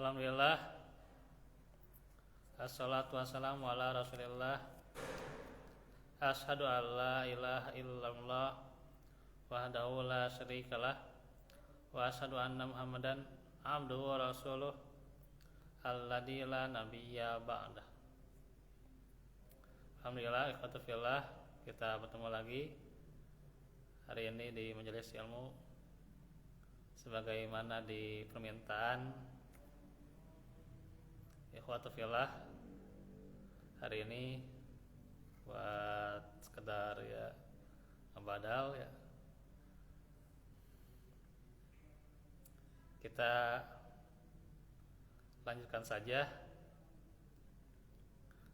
Alhamdulillah. Assalatu wassalamu ala rasulillah. Ashadu an la ilaha illallah wahdahu la syarikalah wa ashadu anna muhammadan abduhu wa rasuluh alladzi la nabiyya ba'dah. Alhamdulillah, ikhwatu fillah, kita bertemu lagi hari ini di majelis ilmu sebagaimana di permintaan ikhwatu fillah. Hari ini buat sekedar ya ngebadal ya, kita lanjutkan saja.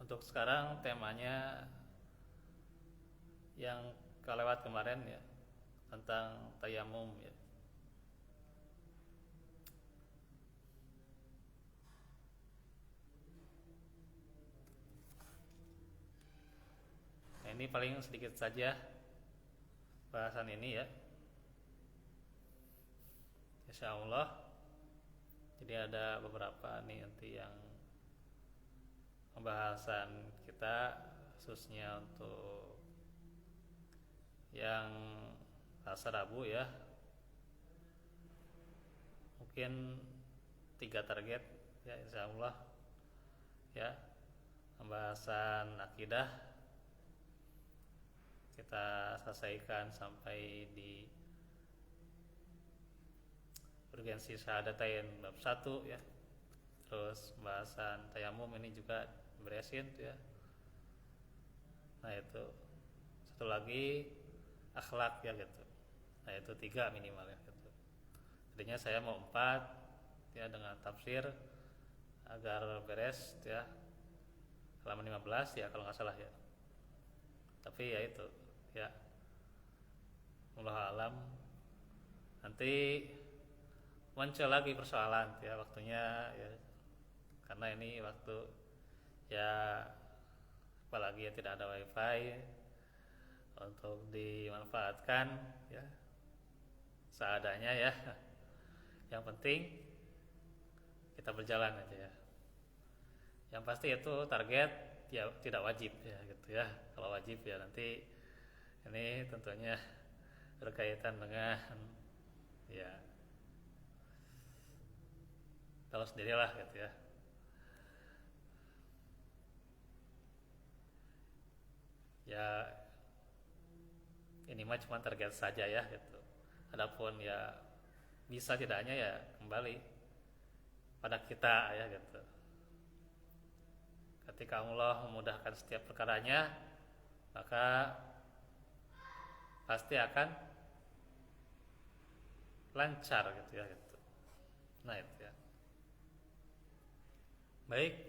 Untuk sekarang temanya yang kelewat kemarin ya, tentang tayamum ya. Nah, ini paling sedikit saja bahasan ini ya, insya Allah. Jadi ada beberapa nih nanti yang pembahasan kita khususnya untuk yang Selasa Rabu ya, mungkin 3 target ya insya Allah ya. Pembahasan akidah kita selesaikan sampai di urgensi syahadatain bab 1 ya. Terus pembahasan tayamum ini juga beresin ya. Nah itu satu lagi akhlak ya gitu. Nah itu 3 minimal ya gitu. Tadinya saya mau 4 ya dengan tafsir agar beres ya halaman 15 ya kalau nggak salah ya. Tapi ya itu ya, wallahu alam, nanti muncul lagi persoalan ya waktunya ya, karena ini waktu ya, apalagi ya tidak ada wifi untuk dimanfaatkan ya seadanya ya. Yang penting kita berjalan aja ya. Yang pasti itu target ya tidak wajib ya gitu ya. Kalau wajib ya nanti ini tentunya berkaitan dengan ya tahu sendirilah gitu ya. Ya ini mah cuma target saja ya gitu. Adapun ya bisa tidaknya ya kembali pada kita ya gitu. Ketika Allah memudahkan setiap perkaranya, maka pasti akan lancar gitu ya gitu. Nah itu ya. Baik,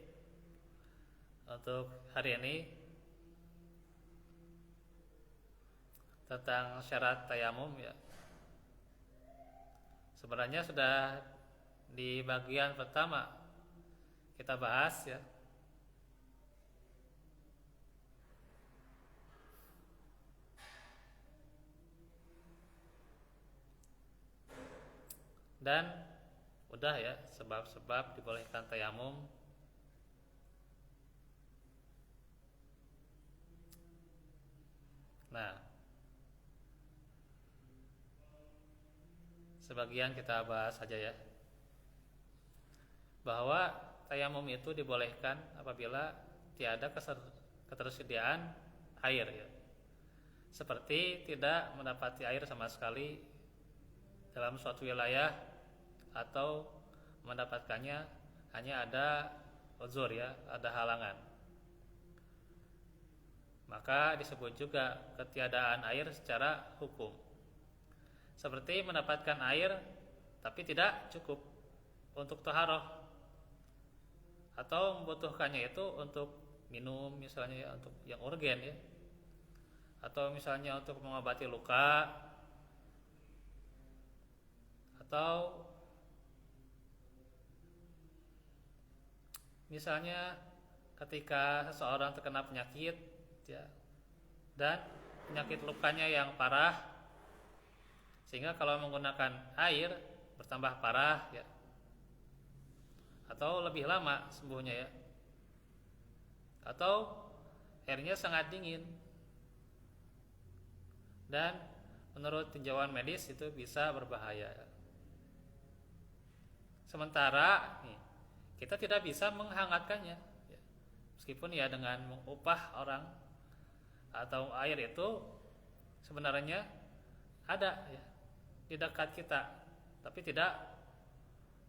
untuk hari ini tentang syarat tayamum ya, sebenarnya sudah di bagian pertama kita bahas ya. Dan udah ya sebab-sebab dibolehkan tayamum. Nah, sebagian kita bahas saja ya, bahwa tayamum itu dibolehkan apabila tiada ketersediaan air ya. Seperti tidak mendapati air sama sekali dalam suatu wilayah, atau mendapatkannya hanya ada uzur ya, ada halangan. Maka disebut juga ketiadaan air secara hukum. Seperti mendapatkan air tapi tidak cukup untuk taharah, atau membutuhkannya itu untuk minum misalnya ya, untuk yang urgen ya, atau misalnya untuk mengobati luka, atau misalnya ketika seseorang terkena penyakit ya, dan penyakit lukanya yang parah, sehingga kalau menggunakan air bertambah parah ya, atau lebih lama sembuhnya ya, atau airnya sangat dingin, dan menurut tinjauan medis itu bisa berbahaya. Sementara nih, kita tidak bisa menghangatkannya ya. Meskipun ya dengan mengupah orang atau air itu sebenarnya ada ya di dekat kita, tapi tidak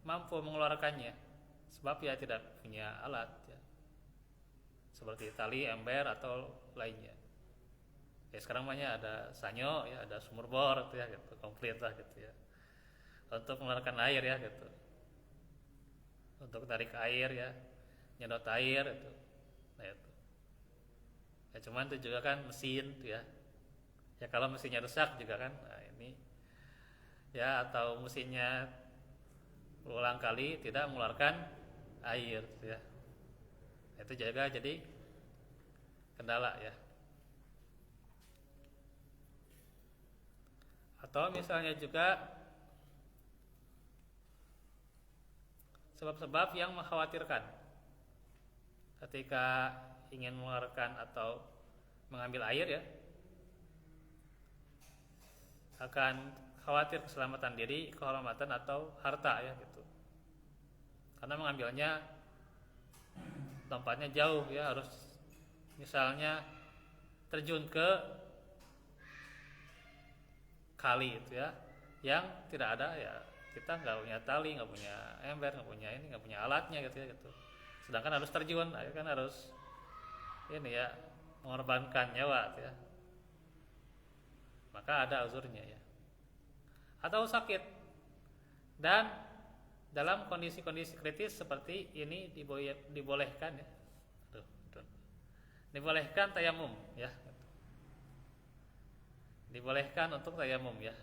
mampu mengeluarkannya sebab ya tidak punya alat ya, seperti tali, ember atau lainnya. Ya sekarang banyak ada sanyo ya, ada sumur bor gitu ya, gitu, komplit lah gitu ya, untuk mengeluarkan air ya gitu, untuk tarik air ya, nyedot air itu. Nah itu ya, cuman itu juga kan mesin tuh ya, ya kalau mesinnya rusak juga kan, nah ini ya, atau mesinnya berulang kali tidak mengeluarkan air gitu ya, itu juga jadi kendala ya. Atau misalnya juga sebab-sebab yang mengkhawatirkan ketika ingin mengeluarkan atau mengambil air ya, akan khawatir keselamatan diri, kehormatan atau harta ya gitu. Karena mengambilnya tempatnya jauh ya, harus misalnya terjun ke kali itu ya, yang tidak ada ya, kita nggak punya tali, nggak punya ember, nggak punya ini, nggak punya alatnya gitu ya gitu. Sedangkan harus terjun, kan harus ini ya, mengorbankan nyawa gitu ya. Maka ada uzurnya ya. Atau sakit, dan dalam kondisi-kondisi kritis seperti ini dibolehkan ya. Dibolehkan tayamum ya. Dibolehkan untuk tayamum ya,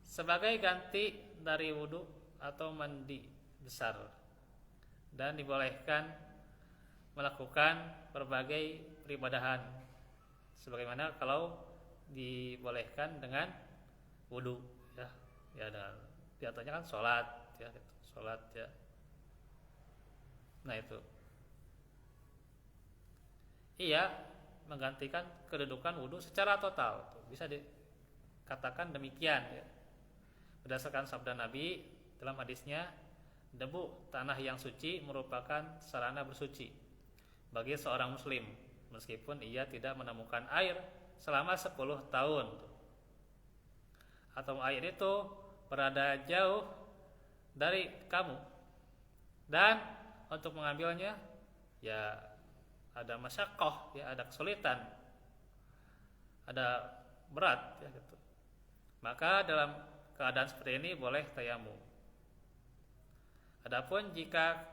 sebagai ganti dari wudhu atau mandi besar, dan dibolehkan melakukan berbagai peribadahan sebagaimana kalau dibolehkan dengan wudhu ya, ya dengan diantaranya kan sholat ya, sholat ya. Nah itu iya, menggantikan kedudukan wudhu secara total, bisa dikatakan demikian ya. Berdasarkan sabda Nabi dalam hadisnya, debu tanah yang suci merupakan sarana bersuci bagi seorang muslim meskipun ia tidak menemukan air selama 10 tahun, atau air itu berada jauh dari kamu, dan untuk mengambilnya ya ada masyakoh ya, ada kesulitan, ada berat ya gitu. Maka dalam keadaan seperti ini boleh tayamum. Adapun jika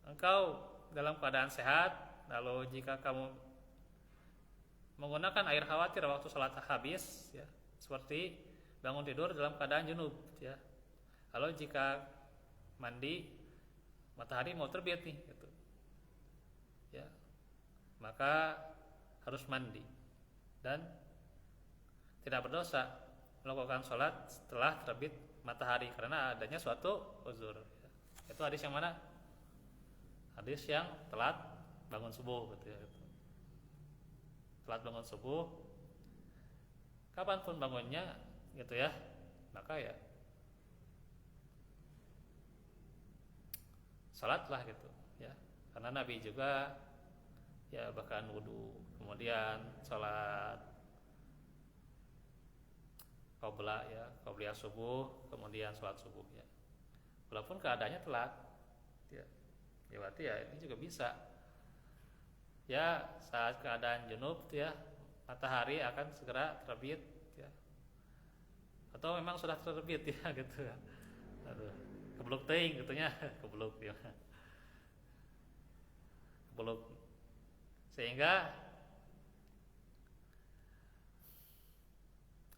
engkau dalam keadaan sehat, lalu jika kamu menggunakan air khawatir waktu sholat habis ya, seperti bangun tidur dalam keadaan junub ya, lalu jika mandi matahari mau terbit nih gitu ya, maka harus mandi dan tidak berdosa melakukan sholat setelah terbit matahari karena adanya suatu uzur ya. Itu hadis yang mana? Hadis yang telat bangun subuh gitu ya, gitu. Telat bangun subuh, kapanpun bangunnya gitu ya, maka ya sholatlah gitu ya, karena Nabi juga ya bahkan wudhu kemudian sholat qobliyah subuh, kemudian sholat subuh ya, walaupun keadaannya telat ya, ya berarti ya ini juga bisa ya, saat keadaan junub ya, matahari akan segera terbit ya, atau memang sudah terbit ya gitu ya, aduh kebluk teuing gitunya kebluk ya, kebluk, sehingga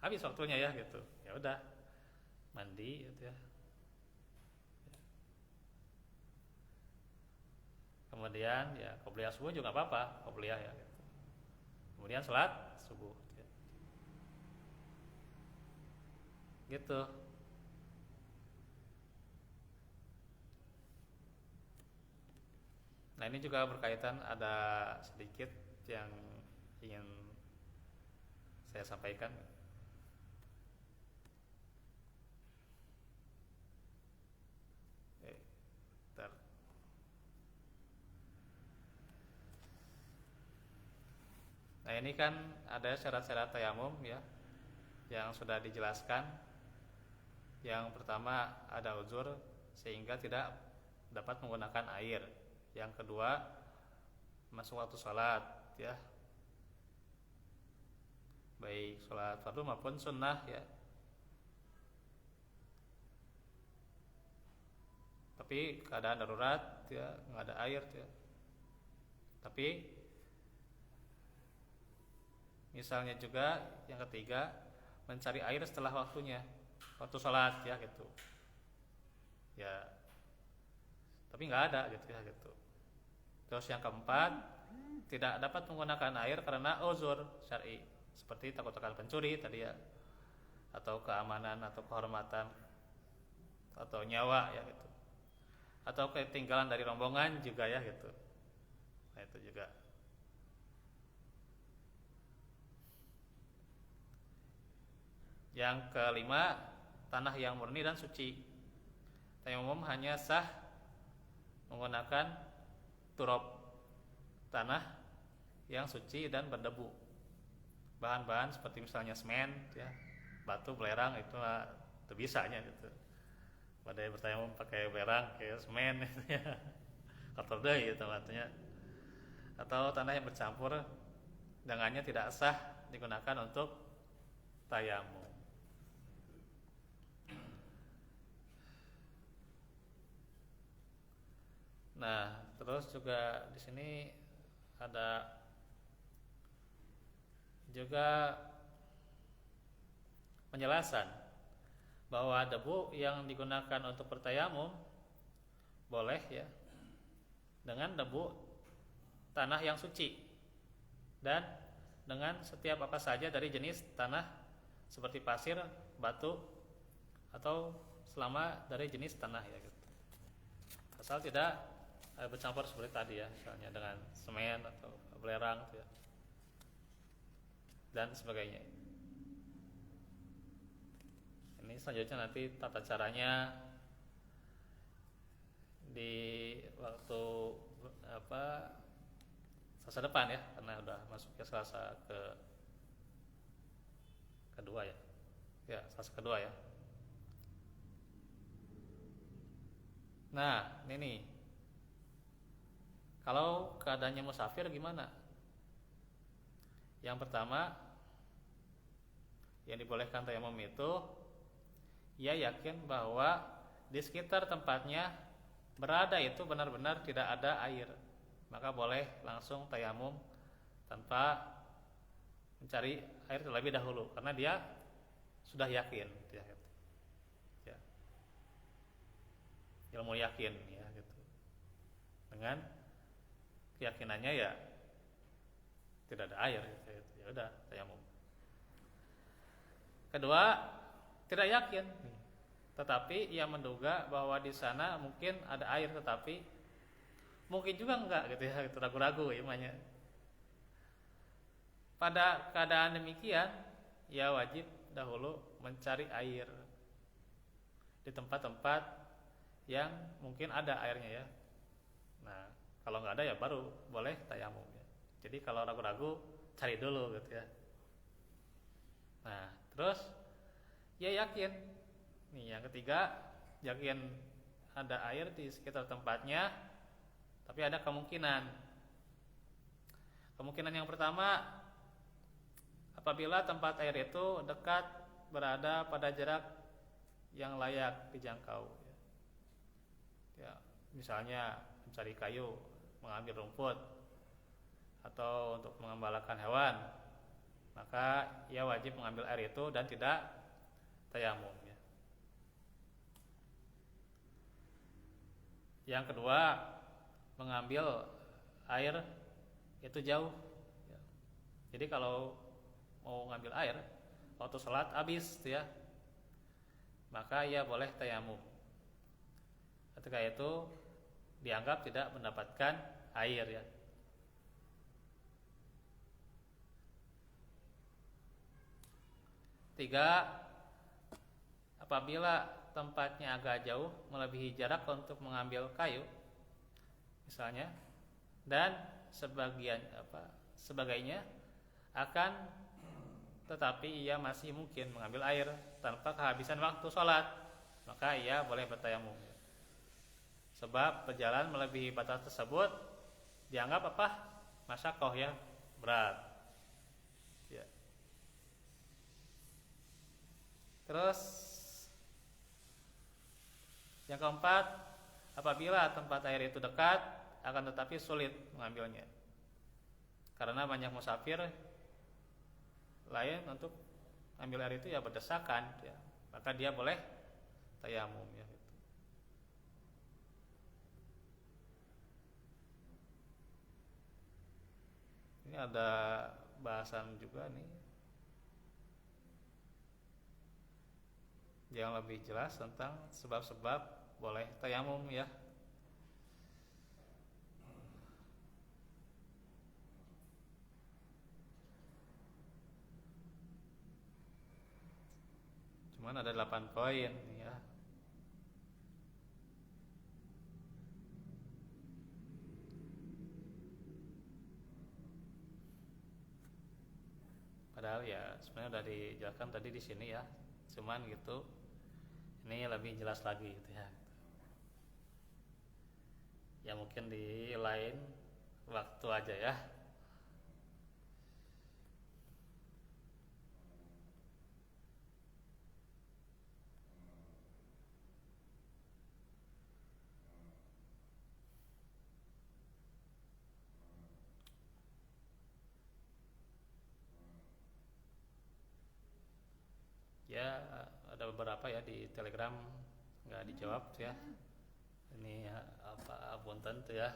habis waktunya ya gitu, ya udah mandi gitu ya, kemudian ya qobliyah subuh juga nggak apa-apa, qobliyah ya gitu. Kemudian sholat subuh ya. Gitu. Nah ini juga berkaitan, ada sedikit yang ingin saya sampaikan. Bentar. Nah ini kan ada syarat-syarat tayamum ya, yang sudah dijelaskan. Yang pertama ada uzur sehingga tidak dapat menggunakan air. Yang kedua masuk waktu sholat ya, baik sholat fardu maupun sunnah ya. Tapi keadaan darurat ya, nggak ada air ya. Tapi misalnya juga yang ketiga mencari air setelah waktunya, waktu sholat ya gitu ya, tapi nggak ada gitu ya gitu. Terus yang keempat, tidak dapat menggunakan air karena uzur syar'i, seperti takut akan pencuri tadi ya, atau keamanan atau kehormatan atau nyawa ya gitu, atau ketinggalan dari rombongan juga ya gitu. Nah itu juga. Yang kelima, tanah yang murni dan suci. Tayamum hanya sah menggunakan turab, tanah yang suci dan berdebu. Bahan-bahan seperti misalnya semen ya, batu, belerang itu terbisanya gitu. Pada bertayamum pakai belerang, kayak semen gitu ya. Kotor deh gitu artinya. Atau tanah yang bercampur dengannya tidak sah digunakan untuk tayamum. Nah, terus juga di sini ada juga penjelasan bahwa debu yang digunakan untuk bertayamum boleh ya dengan debu tanah yang suci dan dengan setiap apa saja dari jenis tanah seperti pasir, batu, atau selama dari jenis tanah ya gitu. Asal tidak bercampur seperti tadi ya, misalnya dengan semen atau belerang gitu ya, dan sebagainya. Ini selanjutnya nanti tata caranya di waktu Selasa depan ya, karena udah masuk ke Selasa kedua ya. Ya, Selasa kedua ya. Nah, ini nih. Kalau keadaannya musafir gimana? Yang pertama, yang dibolehkan tayamum itu, ia yakin bahwa di sekitar tempatnya berada itu benar-benar tidak ada air, maka boleh langsung tayamum tanpa mencari air terlebih dahulu, karena dia sudah yakin ya. Ilmu yakin ya gitu. Dengan keyakinannya ya tidak ada air gitu. Ya udah tayamum. Kedua, tidak yakin, tetapi ia menduga bahwa di sana mungkin ada air, tetapi mungkin juga enggak gitu ya, gitu, ragu-ragu imannya. Pada keadaan demikian, ia wajib dahulu mencari air di tempat-tempat yang mungkin ada airnya ya. Nah, kalau nggak ada ya baru boleh tayamum ya. Jadi kalau ragu-ragu cari dulu gitu ya. Nah, terus ya yakin. Nih yang ketiga, yakin ada air di sekitar tempatnya, tapi ada kemungkinan. Kemungkinan yang pertama, apabila tempat air itu dekat, berada pada jarak yang layak dijangkau. Ya, misalnya mencari kayu, mengambil rumput, atau untuk mengembalakan hewan, maka ia wajib mengambil air itu dan tidak tayamum ya. Yang kedua, mengambil air itu jauh ya. Jadi kalau mau ngambil air waktu sholat habis ya, maka ia boleh tayamum. Ketika itu dianggap tidak mendapatkan air ya. Tiga, apabila tempatnya agak jauh melebihi jarak untuk mengambil kayu misalnya, dan sebagainya akan tetapi ia masih mungkin mengambil air tanpa kehabisan waktu sholat, maka ia boleh bertayamum. Sebab berjalan melebihi batas tersebut dianggap apa? Masyakoh ya, berat. Ya. Terus yang keempat, apabila tempat air itu dekat akan tetapi sulit mengambilnya karena banyak musafir lain untuk ambil air itu ya berdesakan ya, maka dia boleh tayamum ya gitu. Ini ada bahasan juga nih yang lebih jelas tentang sebab-sebab boleh tayamum ya. Cuman ada 8 poin ya. Padahal ya sebenarnya udah dijelaskan tadi di sini ya. Cuman gitu ini lebih jelas lagi gitu ya. Ya mungkin di lain waktu aja ya. Ya ada beberapa ya di Telegram nggak dijawab ya. Ini apa punten tuh ya,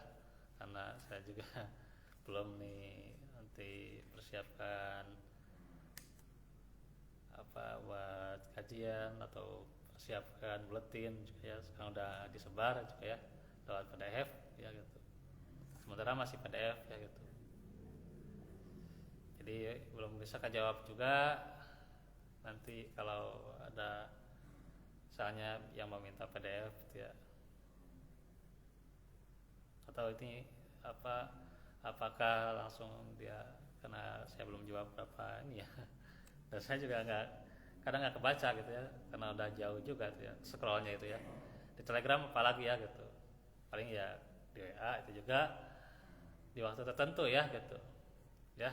karena saya juga belum nih nanti persiapkan apa buat kajian atau persiapkan buletin juga ya, sekarang udah disebar juga ya lewat PDF ya gitu. Sementara masih PDF ya gitu. Jadi belum bisa kejawab juga. Nanti kalau ada misalnya yang meminta PDF gitu ya, atau ini apakah langsung dia, karena saya belum jawab berapa ini ya, dan saya juga kadang nggak kebaca gitu ya karena udah jauh juga gitu ya scrollnya itu ya. Di Telegram apalagi ya gitu, paling ya di WA itu juga di waktu tertentu ya gitu ya,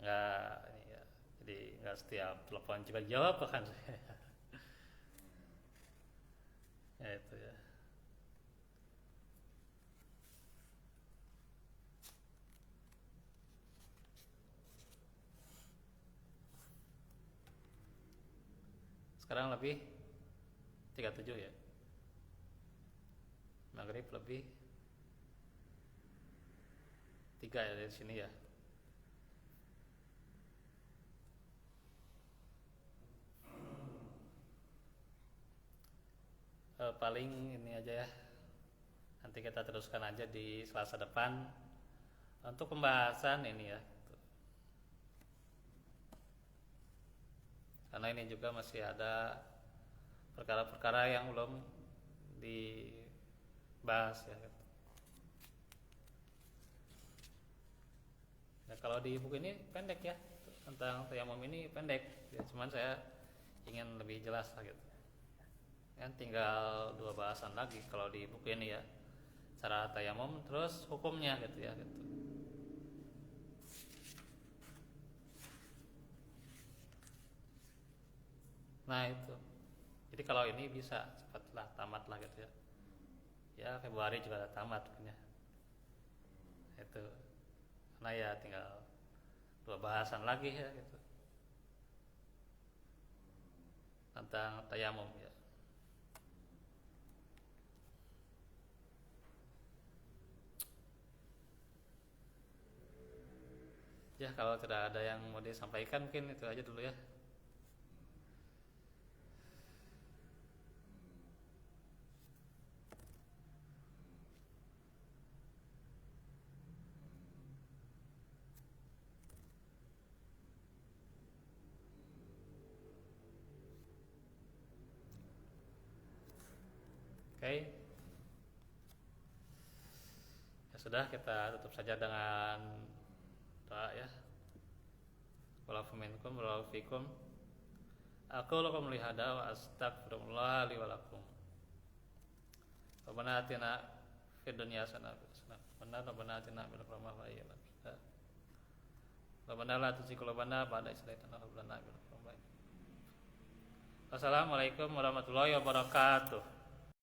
nggak ini ya, jadi nggak setiap telepon juga jawab kan ya itu ya. Sekarang lebih 37 ya, maghrib lebih 3 ya dari sini ya. Paling ini aja ya, nanti kita teruskan aja di Selasa depan untuk pembahasan ini ya, karena ini juga masih ada perkara-perkara yang belum dibahas ya. Nah, kalau di buku ini pendek ya, tentang tayamum ini pendek ya, cuman saya ingin lebih jelas lah gitu. Kan tinggal 2 bahasan lagi kalau di buku ini ya, cara tayamum terus hukumnya gitu ya gitu. Nah itu, jadi kalau ini bisa cepatlah tamat lah gitu ya. Ya Februari juga tamat punya itu, karena ya tinggal 2 bahasan lagi ya gitu tentang tayamum ya. Ya kalau tidak ada yang mau disampaikan mungkin itu aja dulu ya. Oke. Ya sudah, kita tutup saja dengan doa ya. Walafu minkum walafu fikum. Aku lakum lihada wa astagfirullah li walakum. Rabbana atina fid dunya hasanah Rabbana atina min rahmah wa iyyakum. Rabbana la tuzigh qulubana ba'da idh hadaytana wa hab lana min ladunka rahmah. Wassalamualaikum warahmatullahi wabarakatuh.